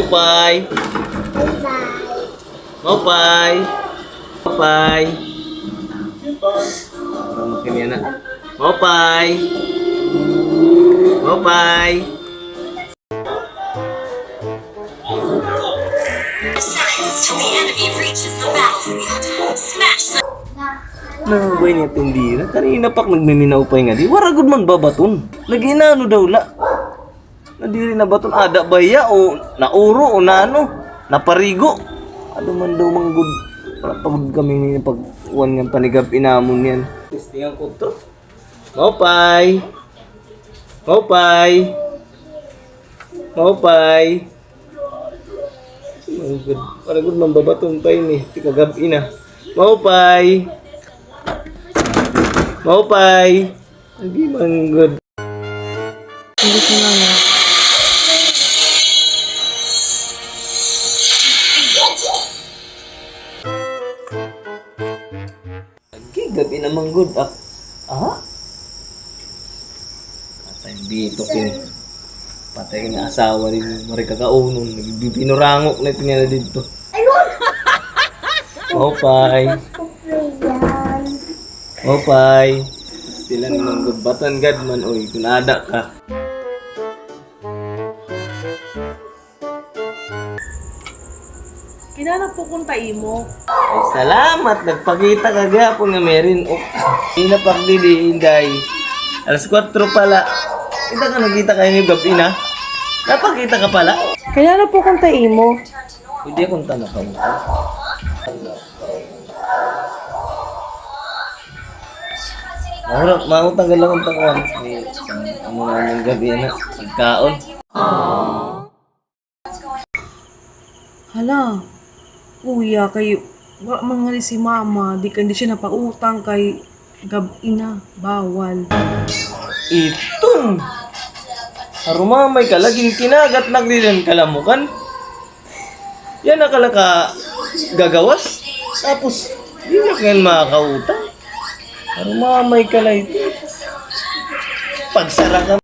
Maupay. Maupay. Maupay. Makin yan na. Maupay. Maupay. Seconds till the enemy reaches the battlefield. Smash the Nangabay niya tindira. Kanina pak nagmiminaupay nga di. Waragod man babaton. Nag-inano daw la. Nadiri na baton. Ada baya o nauro o naano. Naparigo. Ano man daw mga good. Wala pagod kami ni pag-uwan nga panigap inamon yan. Testingan ko to. Maupay. Maupay. Maupay. Waragod man babaton pa yun eh. Tikagabi na. Maupay. Maupay. Hindi man good. Hindi ko na nga. Okay, gabi naman good. Patay dito kin. Patay na asawa rin. Mari kakaunon. Pinurangok na ito niya dito. Maupay. Maupay. Stila naman good. Batan gad man. Uy, kung ada ka. Kinala po kung taimo. Ay, salamat. Nagpakita ka gapon nga meron. Ina pakdili, inday. Alas 4 pala. Kita ka nakita kayo yung gabi na. Napakita ka pala. Kaya na po kung taimo. Hindi akong tanong ka mo. Mahutang ka lang ang takuan. Ano nga ng gabi na. Pagkaon. Hala. Kuya, kayo. Wala man nga rin si mama. Di siya napautang kay gabi na. Bawal. Itong. Harumamay ka. Laging kinagat nagrilan kalamukan. Yan nakalaka gagawas. Tapos, di na kayan makakautang. Harumamay ka lang ito. Pagsara ka